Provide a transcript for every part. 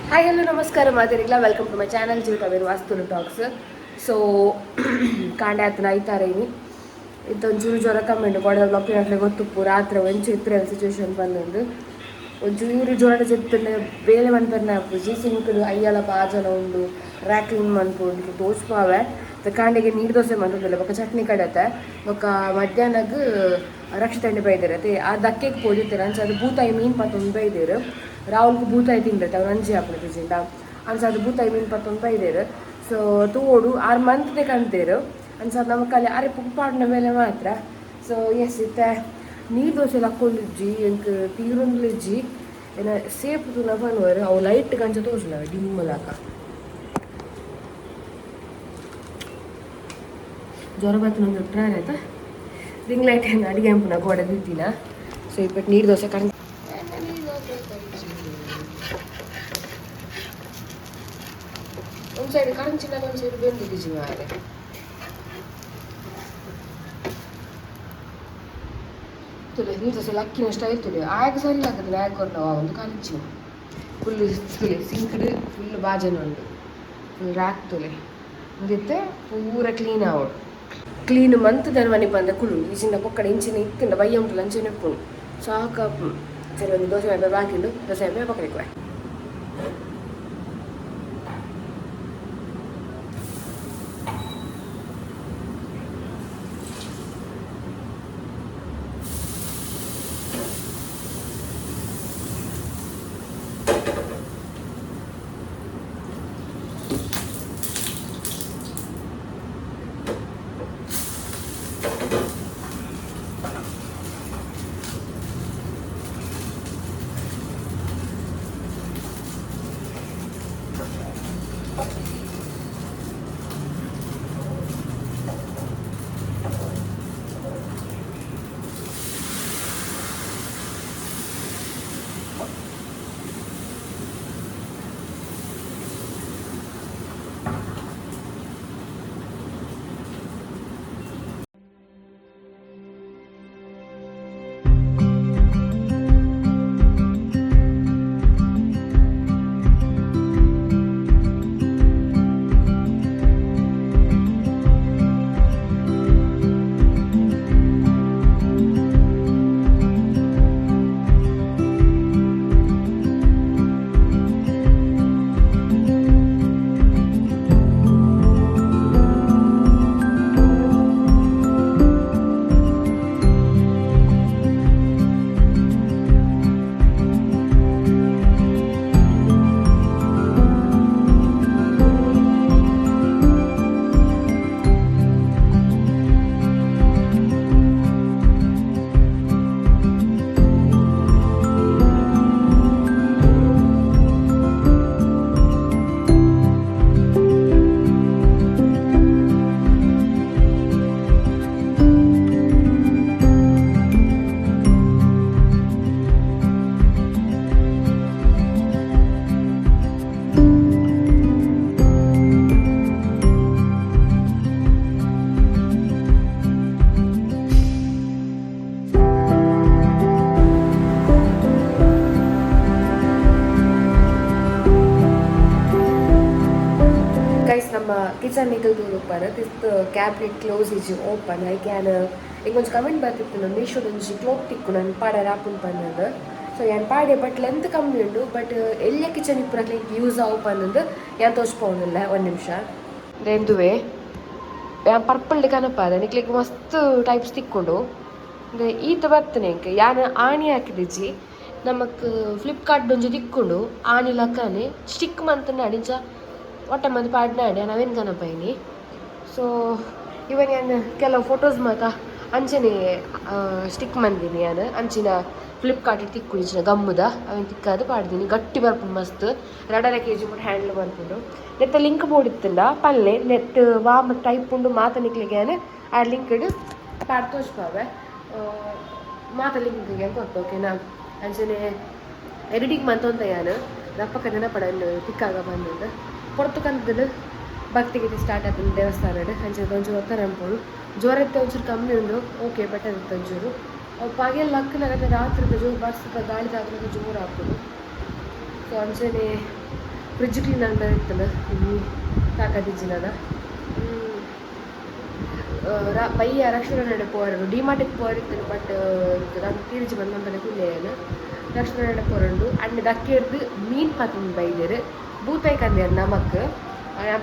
Hi hello ನಮಸ್ಕಾರ ಮಾತಾಡಿಲ್ಲ welcome to my channel ಜೀವಿತಾವೇರು ವಾಸ್ತುಲು ಟಾಕ್ಸ್. ಸೊ ಕಾಂಡೆ ಆತನ ಐತಾರೆ ಇನಿ ಇತ್ತೊಂಚೂರು ಜ್ವರ ಕಮ್ಮಿ ಉಂಟು ಬಾಡಿ ಬ್ಲಾಕ್ ಗೊತ್ತುಪ್ಪು ರಾತ್ರಿ ಒಂಚು ಇತ್ರ ಸಿಚುವೇಶನ್ ಬಂದೊಂದು ಒಂಚೂರು ಜ್ವರ ಚೆತ್ತನೆ ಬೇಲೆ ಮನ್ಪರ್ನ ಹಾಪುಜಿ ಸಿಂಕ್ಡು ಅಯ್ಯಲ ಪಾಜಲ ಉಂಡು ರ್ಯಾಕ್ಲಿಂಗ್ ಮನ್ಪುಂಡು ತೋಚ್ಪಾವೆ ಕಾಂಡೆಗೆ ನೀರು ದೋಸೆ ಮಾಡ್ತಿಲ್ಲ ಬೊಕ್ಕ ಚಟ್ನಿ ಕಡತೆ ಬೊಕ್ಕ ಮಧ್ಯಾಹ್ನಗ್ ರಕ್ಷಿತಂಡೆ ಬೈದಿರತ್ತೆ ಆ ದಕ್ಕೆಗೆ ಪೋದಿರ್ತಾರೆ ಅಂಚ ಅದು ಬೂತಾಯಿ ಮೀನು ಪತ್ತೊಂದು ಬೈದೇರು ರಾಹುಲ್ಗೆ ಬೂತಾಯಿ ತಿಂದತ್ತೆ ಅವ್ರು ಅಂಜಿ ಹಾಪನ ತಿಂಡ ಅಂಚ ಅದು ಬೂತಾಯಿ ಮೀನು ಪತ್ತೊಂದು ಬೈದೇರು. ಸೊ ತೋಡು 6 ಮಂತ್ನೇ ಕಂತೇರು ಅಂಚ ನಮಕಲ್ಲಿ ಅರೆ ಪುಪ್ಪಾಡಿನ ಮೇಲೆ ಮಾತ್ರ. ಸೊ ಎಸ್ ಇತ್ತೆ ನೀರು ದೋಸೆ ಹಾಕ್ಕೊಂಡಿಜ್ಜಿ ಎಂಕ್ ತೀರುಂಡ್ಲಿಜ್ಜಿ ಏನ ಸೇಪು ತುನ ಬನ್ನುವರು ಅವು ಲೈಟ್ ಕಂಚ ತೋರ್ಸಿಲ್ಲ ಡಿಮ್ಮಲಾಕ ಜ್ವರ ಬತ್ತನೊಂದು ಟ್ರೈ ಆಯ್ತಾ ರಿಂಗ್ ಲೈಟ್ ಏನು ಅಡಿಗೆ ಹಂಪನ ಗೋಡೆ ದಿತ್ತಿನ. ಸೊ ಇಪ್ಪಟ್ಟು ನೀರು ದೋಸೆ ಕಣ್ ಒಂದು ಸೈಡ್ ಕರಂಚಿನ ಒಂದು ಸೈಡ್ ಬೆಂದಿದ್ದೀಜಿ ಮಾರೆ ತುಲೆ ನೀರು ದೋಸೆ ಅಕ್ಕಿನ ಸ್ಟೈಲ್ ತುಲೆ ಆಗ ಸರಿ ಆಗ್ತದೆ ಆಗ ಕೊಡ್ತಾವ ಒಂದು ಕರಂಚಿ ಫುಲ್ ತುಲೆ ಸಿಂಕ್ಡು ಫುಲ್ ಬಾಜನ ಉಂಡು ಫುಲ್ ರ್ಯಾಕ್ ತುಲೆ ಮುದಿತ್ತೆ ಪೂರ ಕ್ಲೀನ್ ಆವಡು ಕ್ಲೀನ್ ಮಂತ್ ದನ ಮನೆ ಬಂದ ಕುಳು ಈಚಿನ ಪೊಕ್ಕಡೆ ಇಂಚಿನ ಇಕ್ಕಿಂದ ಬಯ್ಯ ಉಂಟು ಅಂಚಿನ ಇಪ್ಪುಂಡು ಸಾಕಪ್ಪು ಸರಿ ಒಂದು ದೋಸೆ ಮೇಲೆ ಬಾಕಿಂಡು ದೋಸೆ ಮೇಲೆ ಪಕ್ಕಡಿಕ್ವೆ ನಮ್ಮ ಕಿಚನ್ ಇದು ಓಪನ್ ತಿತ್ತು ಕ್ಯಾಬಿನೆಟ್ ಕ್ಲೋಸ್ ಇಜಿ ಓಪನ್ ಐ ಕ್ಯಾನ್ ಈಗ ಒಂದು ಕಮೆಂಟ್ ಬರ್ತಿತ್ತು ನಾನು ಮೀಶೋದ ಒಂಜಿ ಕ್ಲೋಕ್ ತಿಕ್ಕು ನಾನು ಪಾಡ ರಾಪುನ್ ಪನ್ನದು. ಸೊ ಏನು ಪಾಡೆ ಬಟ್ ಲೆಂತ್ ಕಮ್ಮಿ ಉಂಡು ಬಟ್ ಎಲ್ಲ ಕಿಚನ್ ಇಪ್ಪುರಕ್ಕೆ ಯೂಸ್ ಆಪನ್ನದು ಏನು ತೋಚ್ಪೋನಿಲ್ಲ ಒಂದು ನಿಮಿಷ ಎಂದುವೆ ಪರ್ಪಲ್ಡ್ ಕನಪಾದ ನಿಕ್ಲಿಕ್ಕೆ ಮಸ್ತ್ ಟೈಪ್ಸ್ ತಿಕ್ಕೊಂಡು ಅಂದರೆ ಈತ ಬರ್ತನೆ ಇಂಕ ಯಾನು ಆಣಿ ಹಾಕಿದಿಜ್ಜಿ ನಮಕ್ ಫ್ಲಿಪ್ಕಾರ್ಟ್ ಒಂಜಿ ತಿಕ್ಕೊಂಡು ಆಣಿ ಲಕ್ಕನೆ ಸ್ಟಿಕ್ ಮಂತನ ಅಡಿಂಚ ಒಟ್ಟ ಮಂದಿ ಪಾಡ್ನಾಡಿ ನಾವೇನು ಕನಪೈನಿ. ಸೊ ಇವನ್ ನಾನು ಕೆಲವು ಫೋಟೋಸ್ ಮಾತ ಅಂಚನೆ ಸ್ಟಿಕ್ ಮಂದಿನಿ ನಾನು ಅಂಚಿನ ಫ್ಲಿಪ್ಕಾರ್ಟಿಗೆ ತಿಕ್ಕೊಂಡಿನ ಗಮ್ಮುದ ಅವನ್ ತಿಕ್ಕಾದ ಪಾಡ್ದೀನಿ ಗಟ್ಟಿ ಬರ್ಪುಂಡು ಮಸ್ತ್ 2.5 kg ಬಿಟ್ಟು ಹ್ಯಾಂಡ್ಲ್ ಬರ್ಪುಂಡು ನೆತ್ತ ಲಿಂಕ್ ಬೋರ್ಡ್ ಇತ್ತಂಡ ಪಲ್ಲೆ ನೆಟ್ ವಾಮ ಟೈಪ್ ಉಂಡು ಮಾತ ನಿಕ್ಲಿಗೆ ಆ ಲಿಂಕ್ಡ್ ಪಾಡ್ ತೋಚ್ಪಾವೆ ಮಾತ ಲಿಂಕ್ಗೆ ಕೊಟ್ಟು ಓಕೆನಾ ಅಂಚನೆ ಎಡಿಟಿಂಗ್ ಮಂತೊಂತ ಯಾನು ದಪ್ಪಕ್ಕ ನೆನಪಡನ್ನು ತಿಕ್ಕಾಗ ಬಂದಿದ್ದು ಪೊರ್ತು ಕಂತದ್ದು ಭಕ್ತಿಗೆ ಸ್ಟಾರ್ಟ್ ಆಗ್ತದೆ ದೇವಸ್ಥಾನ ಅಂಚೆ ಒಂಚೂರು ಒತ್ತರ ಅನ್ಕೊಂಡು ಜ್ವರ ಇತ್ತು ಒಂಚೂರು ಕಮ್ಮಿ ಉಂಡು ಓಕೆ ಬೆಟರ್ ಇತ್ತು ಒಂಚೂರು ಪಗೆಲ್ಲ ಅಕ್ಕನಾಗತ್ತೆ ರಾತ್ರಿ ಜೋರು ಬರ್ಸದ ಗಾಳಿ ತಾತ್ರದ ಜೋರು ಹಾಕೋದು. ಸೊ ಅಂಚನೆ ಫ್ರಿಜ್ ಕ್ಲೀನ್ ಅಂತ ಇರ್ತಲ್ಲ ಸಾಕಾದಿಜ್ಜಿನ ಬೈಯ ರಕ್ಷಣೆ ನಡೆ ಪೋರಡು ಡಿಮಾರ್ಟಿಗೆ ಪೋರಿರ್ತೇನೆ ಬಟ್ ನಾನು ತಿರುಚಿ ಬಂದಂಬನೆ ಕುಲ್ಲೇನು ರಕ್ಷಣೆ ನಡೆ ಪೋರಂಡು ಅಣ್ಣ ದಕ್ಕೆ ಹಿಡ್ದು ಮೀನು ಪಾತ್ರ ಬೈದೇರು ಬೂತಾಯಿ ಕಂದೇರು ನಮಕ್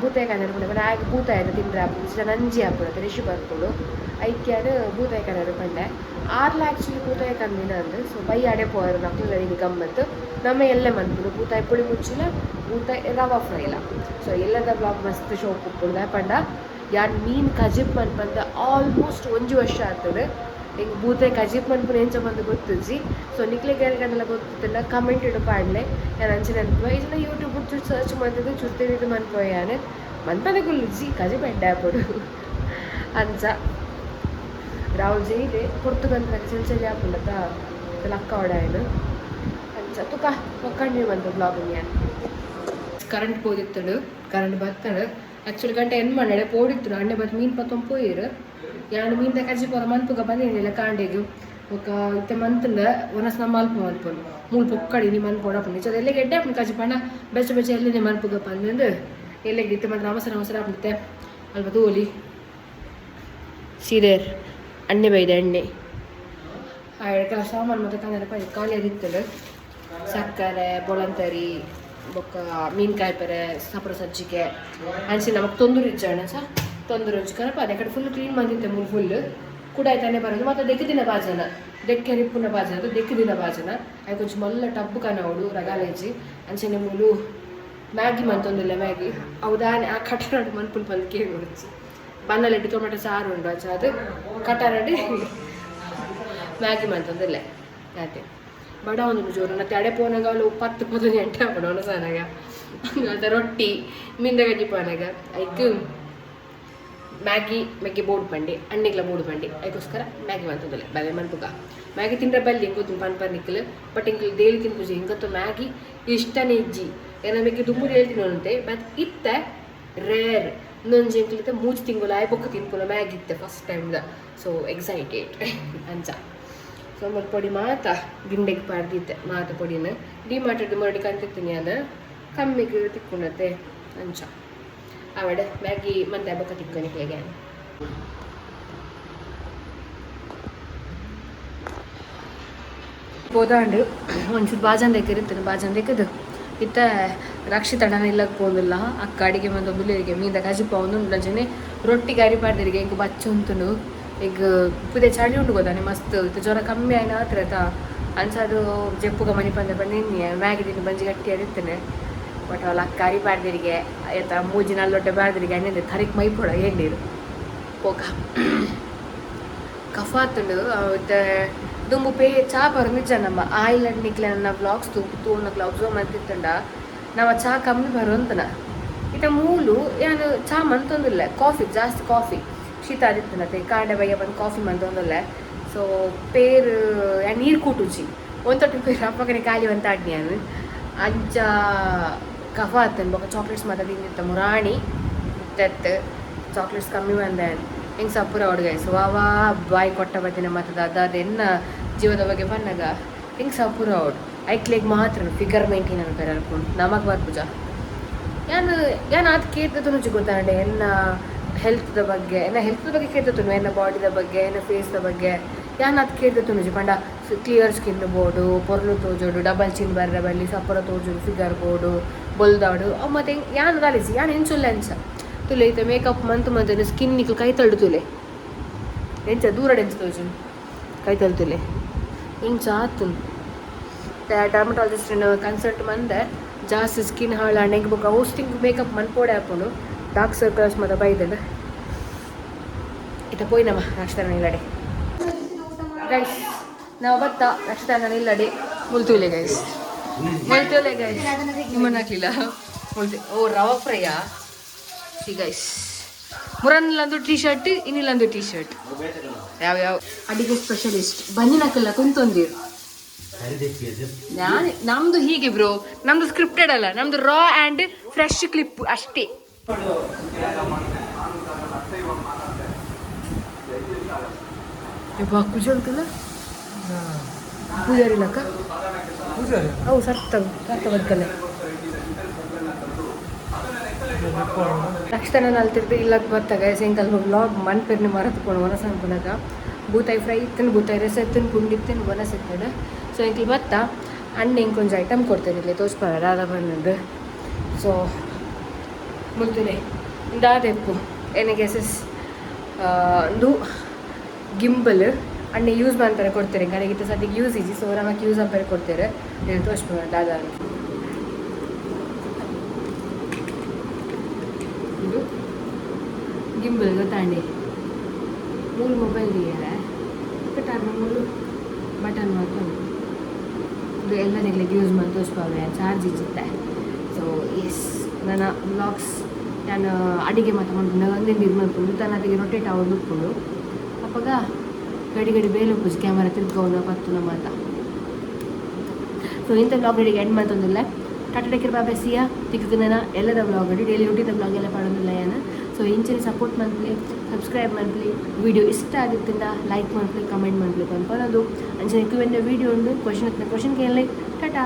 ಬೂತಾಯಿ ಕಂದೇರು ಕೂಡ ಆಗ ಬೂತಾಯಿ ತಿಂದ್ರೆ ಹಾಕ್ಬಿಡು ನಂಜಿ ಹಾಕ್ಬಿಡುತ್ತೆ ರಿಷಿ ಬರ್ಕೊಡು ಐಕ್ಯಾರು ಬೂತಾಯಿ ಕಂದೇರು ಪಂಡೆ ಆರ್ಲ ಆ್ಯಕ್ಚುಲಿ ಬೂತಾಯಿ ಕಂದಿನ ಅಂದ್ರೆ ಸೊ ಬೈ ಅಡೆ ಪೋರು ನಕ್ಕಲಿಗೆ ಗಮ್ಮತ್ತು ನಮ್ಮ ಎಲ್ಲೇ ಮನ್ಪುಡು ಬೂತಾಯಿ ಪುಳಿ ಮುಚ್ಚಿಲ್ಲ ಬೂತಾಯಿ ರವಾ ಫ್ರೈ ಇಲ್ಲ ಸೊ ಎಲ್ಲದ ಬ್ಲಾಗ್ ಮಸ್ತ್ ಶೋ ಕುಪ್ಪುಡ್ದ ಪಂಡ ಯಾರು ಮೀನು ಕಜಿಪ್ ಮನ್ಪಂದ ಆಲ್ಮೋಸ್ಟ್ 1 ವರ್ಷ ಆಗ್ತದೆ ಈಗ ಬೂತಾಯಿ ಕಜಿಪ್ ಮನ್ಪುನ ಎಂಚ ಬಂದು ಗೊತ್ತಿಜ್ಜಿ ಸೊ ನಿಕ್ಲೆ ಕೇಳ್ಕೊಂಡೆಲ್ಲ ಗೊತ್ತಿಲ್ಲ ಕಮೆಂಟ್ ಇಡು ಪಾಡ್ಲೆ ನಾನು ಅಂಚಿನ ಅನ್ಪುವ ಇದನ್ನ ಯೂಟ್ಯೂಬ್ ಚೂರು ಸರ್ಚ್ ಮಾಡ್ತಿದ್ದೆ ಚುರ್ತಿದ್ದು ಮನ್ಪುವ ಯಾನೆ ಮನ್ಪನೆ ಗುಲ್ಲಿಜ್ಜಿ ಕಜಿಪ್ ಎಡ್ಡೆ ಹಾಕ್ಬಿಡು ಅಂಚ ರಾಹುಲ್ ಜೈ ಇದೆ ಪುರ್ತುಗಂತ ಚೆಲ್ಚಲಿ ಹಾಕ್ಬಿಡತ್ತ ಲಕ್ಕ ಹೊಡಾಯನು ಅಂಚ ತುಕ ಒಕ್ಕಂಡು ಬಂತು ಬ್ಲಾಗಿಂಗ್ ಯಾನು ಕರೆಂಟ್ ಹೋದಿತ್ತಡು ಕರೆಂಟ್ ಬರ್ತಾడు ಆ್ಯಕ್ಚುಲಿ ಗಂಟೆ ಏನು ಮಾಡಾಡೆ ಪೋಡಿತ್ತು ಅಣ್ಣೆ ಬತ್ತು ಮೀನು ಪತ್ತೊಂದು ಪೋಯಿರು ಯಾನು ಮೀನ್ದ ಕಜ್ಜಿ ಪೋರ ಮನ್ಪುಗ ಬಂದಿಲ್ಲ ಕಾಂಡೆಗು ఒక ఇతే మంతుండ వనస్ నమ్మాల్పు మన్పొను మూడు పొక్కడి ని మన్ పోడపని చద ఎల్లె గెడ్డ అప్ని కజి పన బెచ్చ బెచ్చ ఎల్లె ని మన్పుగ పన్నెండు ఎల్లె గిtte మంత్ర అవసర అప్నితే అల్ప తోలి ಸೀರೆರ್ ಅಣ್ಣೆ ಬೈದೆ ಎಣ್ಣೆ ಆ ಎಡ್ಕಲ ಸಾಮಾನು ಮತ್ತೆ ತಂದರೆ ಪೈ ಖಾಲಿ ಅದಿತ್ತಡು ಸಕ್ಕರೆ ಬೊಳಂತರಿ ಬೊಕ್ಕ ಮೀನ್ಕಾಯಿ ಪೆರೆ ಸಪರ ಸಜ್ಜಿಗೆ ಅನ್ಸಿ ನಮಗೆ ತೊಂದರೆ ಇಜ್ಜಾಣ ಸಹ ತೊಂದರೆ ಉಜ್ಕನಪ್ಪ ಅದೇ ಕಡೆ ಫುಲ್ ಕ್ಲೀನ್ ಮಾಡಿದ್ದೆ ಮೂರು ಫುಲ್ ಕೂಡ ಆಯ್ತಾನೆ ಬರೋದು ಮತ್ತು ದೆಕ್ಕ ದಿನ ಬಾಜನ ದೆಕ್ಕೆ ರಿಪ್ಪುನ ಬಾಜನ ಅದು ದೆಕ್ಕ ದಿನ ಬಾಜನ ಅవి కొంచెం మల్ల టబ్బు కనవుడు రగాలేచి అంచనే మూలు మ్యాగీ మంతొందిಲ್ಲ మ్యాగీ అవు దాని ఆ కట్టనాడు మన్పులు పలికే గురించి ಬನ್ನಲೆಟ್ಟು ಟೊಮೆಟೊ ಸಾರು ಉಂಡು ಅದು ಕಟಾರಡಿ ಮ್ಯಾಗಿ ಮಂತಂದಿಲ್ಲ ಅದೇ ಬಡ ಒಂದು ಜೋರು ಮತ್ತೆ ಅಡೆ ಪೋನಾಗ ಅವಳು 10-15 ಗಂಟೆ ಆಗ್ಬಿಡೋಣ ಸಾನಾಗ ಅದು ರೊಟ್ಟಿ ಮಿಂದ ಗಡ್ಡಿ ಪೋನಾಗ ಐಕ್ ಮ್ಯಾಗಿ ಬೋರ್ಡ್ ಪಂಡಿ ಅಣ್ಣಿಗ್ಲ ಬೋರ್ಡ್ ಪಂಡಿ ಅದಕ್ಕೋಸ್ಕರ ಮ್ಯಾಗಿ ಮಂತಂದಿಲ್ಲ ಬಲೆ ಮನ್ಪುಗ ಮ್ಯಾಗಿ ತಿಂದ್ರೆ ಬಲ್ಲಿ ಇಂకొತ್ತು ಪನ್ಪರ್ ನಿಕ್ಕಲು ಬಟ್ ಇಂಕಲ್ ಡೈಲಿ ತಿನ್ಪುಜಿ ಇಂకొತ್ತು ಮ್ಯಾಗಿ ಇಷ್ಟನೇ ಇಜ್ಜಿ ಏನಕ್ಕೆ ದುಮ್ಮೂರು ಹೇಳ್ತೀನಿ ಬಟ್ ಇತ್ತ ರೇರ್ ಇನ್ನೊಂದು ಜಂಕ್ಲಿತ 3 ತಿಂಗಳು ಆಯ್ಬೊಕ್ಕ ತಿನ್ಪುನ ಮ್ಯಾಗಿ ಇತ್ತೆ ಫಸ್ಟ್ ಟೈಮ್ದ ಸೊ ಎಕ್ಸೈಟೆಡ್ ಅಂಚ ಸೊ ಮತ್ತೆ ಪೊಡಿ ಮಾತ ಗಿಂಡೆಗೆ ಪಾಡ್ದಿದ್ದೆ ಮಾತ ಪೊಡಿನ ಡಿಮಾರ್ಟೆಡ್ ಮಾಡಿ ಕಂತಿರ್ತೀನಿ ಅದು ಕಮ್ಮಿಗೆ ತಿಕ್ಕೊಂಡತ್ತೆ ಅಂಚ ಅವಡೆ ಮ್ಯಾಗಿ ಮತ್ತೆ ಬೊಕ್ಕ ತಿಕ್ಕೊನಿ ಹೇಗೆ ಹೋದಾಂಡು ಒಂಚೂರು ಬಾಜನ್ ಇರ್ತೀನಿ ಬಾಜನ್ ದೆಕ್ಕದು ಇತ್ತ ರಕ್ಷಿತಣ್ಣನ ಇಲ್ಲಕ್ಕೆ ಹೋದಿಲ್ಲ ಅಕ್ಕ ಅಡಿಗೆ ಮಂದು ಬಿಲ್ಲಿರಿಗೆ ಮೀದ ಕಜಿಪ್ಪ ಒಂದು ನಂಜನೆ ರೊಟ್ಟಿ ಗಾರಿ ಪಾಡ್ದಿರಿಗೆ ಈಗ ಬಚ್ಚ ಉಂಟು ಈಗ ಉಪ್ಪುದೆ ಚಳಿ ಉಂಟು ಗೊತ್ತಾನೆ ಮಸ್ತ್ ಇತ್ತು ಜ್ವರ ಕಮ್ಮಿ ಆಯ್ನ ಹತ್ರ ಅನ್ಸದು ಜಪ್ಪುಗ ಮನಿ ಬಂದೆ ಬಂದಿನಿ ಮ್ಯಾಗಿ ತಿಂದು ಬಂಜಿ ಗಟ್ಟಿ ಅದಿತ್ತೇನೆ ಬಟ್ ಅವಳು ಅಕ್ಕ ಅರಿ ಪಾಡ್ದಿರಿಗೆ ಆಯ್ತಾ 3 ಲೊಟ್ಟೆ ಬಾಡ್ದಿರಿಗೆ ಎಣ್ಣೆ ತರಿಕ್ ಮೈ ಪೋಡ ಎಣ್ಣೀರು ಹೋಗ ಕಫ ಆತುಂಡು ಮತ್ತೆ ದುಂಬು ಪೇ ಚಾ ಬರೋನಿಜ್ಜ ನಮ್ಮ ಆಯಿಲ್ ಅಡ್ನಿಕ್ಲೆ ನನ್ನ ವ್ಲಾಗ್ಸ್ ತೂರ್ನ ವ್ಲಾಗ್ಸು ಮಂತಿತ್ತಂಡ ನಾವು ಚಾ ಕಮ್ಮಿ ಬರೋಂತನ ಇತ ಮೂಲು ಏನು ಚಾ ಮಂತೊಂದಿಲ್ಲ ಕಾಫಿ ಜಾಸ್ತಿ ಕಾಫಿ ಶೀತ ಆದಿತ್ತನತೆ ಕಾಂಡೆ ಬಯ್ಯ ಬಂದು ಕಾಫಿ ಮಂತೊಂದಿಲ್ಲ ಸೊ ಪೇರು ನೀರು ಕೂಟುಜಿ ಒಂದೊಟ್ಟು ಪೇರು ಅಪ್ಪಗನೆ ಖಾಲಿ ಅಂತ ಆಡ್ನಿ ಅದು ಅಂಚ ಕಫ ಆತನ್ ಬೊಕ್ಕ ಚಾಕ್ಲೇಟ್ಸ್ ಮಾತ್ರ ತಿಂದಿತ್ತ ಮುರಾಣಿ ಇತ್ತತ್ತು ಚಾಕ್ಲೇಟ್ಸ್ ಕಮ್ಮಿ ಬಂದೆ ಹೆಂಗೆ ಸಪ್ಪುರ ಹುಡುಗ ಸೊ ವಾ ಬಾಯಿ ಕೊಟ್ಟ ಬತ್ತಿನ ಮತ್ತು ಅದೆನ್ನ ಜೀವದ ಬಗ್ಗೆ ಬಂದಾಗ ಹಿಂಗೆ ಸಪುರ ಅವಡು ಐಕ್ಲೆಗ್ ಮಾತ್ರ ಫಿಗರ್ ಮೇಂಟೈನ್ ಅಂತಾರೆ ಅನ್ಕೊಂಡು ನಮಗೆ ಬರ್ಪುಜ ಏನು ಅದು ಕೇಳ್ತತು ನುಜಿ ಗೊತ್ತಾಂಡೆ ಎನ್ನ ಹೆಲ್ತ್ದ ಬಗ್ಗೆ ಕೇಳ್ತತು ಎನ್ನ ಬಾಡಿದ ಬಗ್ಗೆ ಎನ್ನ ಫೇಸ್ದ ಬಗ್ಗೆ ಯಾನು ಅದು ಕೇಳ್ತತು ನುಜಿ ಪಂಡ ಕ್ಲಿಯರ್ ಸ್ಕಿನ್ ಬೋರ್ಡು ಪೊರ್ಲು ತೋಜೋಡು ಡಬಲ್ ಚಿನ್ ಬರ್ರೆ ಬಲ್ಲಿ ಸಪುರ ತೋಜೋಡು ಫಿಗರ್ ಬೋರ್ಡು ಬೊಲ್ದಾಡು ಅವು ಮತ್ತೆ ಯಾನು ದಾಲಿಸಿ ಯಾನು ಹೆಂಚುಲ್ಲ ಎಂಚ ತುಲೆ ಐತೆ ಮೇಕಪ್ ಮಂತು ಸ್ಕಿನ್ ನಿಕ್ಲು ಕೈ ತಳ್ಳು ತುಲೆ ಎಂಚ ದೂರ ಎಂಚ ತೋಜು ಕೈ ತಳ್ಳು ತುಲೆ ಹಿಂಗೆ ಆತು ಡರ್ಮಟಾಲಜಿಸ್ಟ್ ಕನ್ಸಲ್ಟ್ ಮಂದೆ ಜಾಸ್ತಿ ಸ್ಕಿನ್ ಹಾಳು ನೆಗ್ ಬುಕ್ ಹೋಸ್ಟಿಂಗ್ ಮೇಕಪ್ ಮನ್ಪೋಡೆ ಹಾಕೊಂಡು ಡಾರ್ಕ್ ಸರ್ಕಲ್ಸ್ ಮತ್ತು ಬೈದಲ್ಲ ಇತ್ತ ಪೋಯ್ ನಮ್ಮ ರಕ್ಷಿತನ ಇಲ್ಲಡೆ ಗೈಸ್ ನಾವು ಬತ್ತ ರಕ್ಷಿತನ ಇಲ್ಲಡೆ ಮುಲ್ತೂಲೆ ಗೈಸ್ ನಿಮ್ಮನ್ನು ಹಾಕ್ಲಿಲ್ಲ ಓ ರವಾ ಫ್ರೈಯಾ ಸಿ ಗೈಸ್ ಮುರನ್ನಲ್ಲೊಂದು ಟೀ ಶರ್ಟ್ ಇನ್ನಿಲ್ಲೊಂದು ಟೀ ಶರ್ಟ್ ಯಾವ ಅಡಿಗೆ ಸ್ಪೆಷಲಿಸ್ಟ್ ಬನ್ನಿನಕ್ಕಲ್ಲ ಕುಂತೊಂದಿರು ನಮ್ದು ಹೀಗೆ ಬ್ರೋ ನಮ್ದು ಸ್ಕ್ರಿಪ್ಟೆಡ್ ಅಲ್ಲ ನಮ್ದು ರಾ ಆ್ಯಂಡ್ ಫ್ರೆಶ್ ಕ್ಲಿಪ್ ಅಷ್ಟೇ ಕುಜೋಳ್ಕಲ್ಲ ಪೂಜಾರಿ ಲಕ್ಕ ಅವು ಸತ್ತ ಬದುಕಲ್ಲ ತಕ್ಷಣ ನಲ್ತಿರ್ತಿ ಇಲ್ಲಕ್ಕೆ ಬರ್ತಾಗ ಸಿಂಕಲ್ ವ್ಲಾಗ್ ಮನ್ಪೇರ್ನಿ ಮರತ್ಕೊಂಡು ಒನಸ ಅನ್ಕೊಂಡಾಗ ಬೂತಾಯಿ ಫ್ರೈ ಇತ್ತಿನ ಬೂತಾಯಿ ರಸ ಎತ್ತಿನ ಪುಂಡಿತ್ತಿನ ಒನಸ ಇತ್ತಾಡ ಸೊ ಇಂಕಲ್ ಬತ್ತ ಅಣ್ಣ ಹಿಂಗೆ ಕೊಂಚ ಐಟಮ್ ಕೊಡ್ತೇನೆ ಇಲ್ಲಿ ತೋರಿಸ್ಪಾರ ರಾಧ ಬಂದದ್ದು ಸೊ ಮುಲ್ತುನೆ ದಾದೆಪ್ಪು ಏನಕ್ಕೆ ಎಸ್ ಒಂದು ಗಿಂಬಲ್ ಅಣ್ಣ ಯೂಸ್ ಮಾಡ್ತಾರೆ ಕೊಡ್ತಾರೆ ಕಡೆಗಿತ್ತು ಸದ್ಯಕ್ಕೆ ಯೂಸ್ ಇಜಿ ಸೊ ನಮಗೆ ಯೂಸ್ ಅಂತಾರೆ ಕೊಡ್ತಾರೆ నేను ತೋರಿಸ್ಬೋದು ದಾದ ಇದು ಗಿಂಬಲ್ ಗೊತ್ತಾಂಡಿ ಮೂರು ಮೊಬೈಲ್ ದಿಯಾರೆ ಕಟ್ಟಾರ ಮೂರು ಬಟನ್ ಮಾಡ್ಕೊಂಡು ಇದು ಎಲ್ಲ ನೆಗ್ಲಿಗೆ ಯೂಸ್ ಮಾಡಿ ತೋರಿಸ್ಪಾವೆ ಚಾರ್ಜ್ ಇರುತ್ತೆ ಸೊ ಎಸ್ ನನ್ನ ವ್ಲಾಗ್ಸ್ ನಾನು ಅಡಿಗೆ ಮಾತಾಡ್ಕೊಂಡು ಒಂದೇ ಇದು ಮಾಡ್ಕೊಂಡು ತಾನು ಅದಕ್ಕೆ ರೊಟೇಟ್ ಆಗೋದು ಉಟ್ಕೊಂಡು ಅಪ್ಪಾಗ ಗಡಿ ಗಡಿ ಬೇಲೆ ಉಪ್ಪು ಕ್ಯಾಮರಾ ತಿರ್ಕೊಂಡು ಪತ್ತು ನಮ್ಮ ಅಂತ ಸೊ ಇಂಥ ವ್ಲಾಗ್ ರೆಡಿಗೆ ಎಂಡ್ ಮಾಡ್ತಂದಿಲ್ಲ ಟಾಟಾ ಟೇಕರ್ ಬಾಬೆ ಸಿಯಾ ತಿಕ್ಕಿನ ಎಲ್ಲದ vlog ready daily routine vlog ಎಲ್ಲ ಮಾಡೋದಿಲ್ಲ ಏನು ಸೊ ಇಂಚಲಿ ಸಪೋರ್ಟ್ ಮಾಡ್ಲಿ ಸಬ್ಸ್ಕ್ರೈಬ್ ಮಾಡ್ಲಿ ವಿಡಿಯೋ ಇಷ್ಟ ಆಗುತ್ತಿಂದ ಲೈಕ್ ಮಾಡ್ಲಿ ಕಮೆಂಟ್ ಮಾಡ್ಲಿ ಅನ್ಕೊಳ್ಳೋದು ಅಂಚನೆ ಕ್ಯೂ ವೀಡಿಯೋ ಉಂಡು ಕ್ವಶನ್ ಕೇಳಿ ಟಾಟಾ.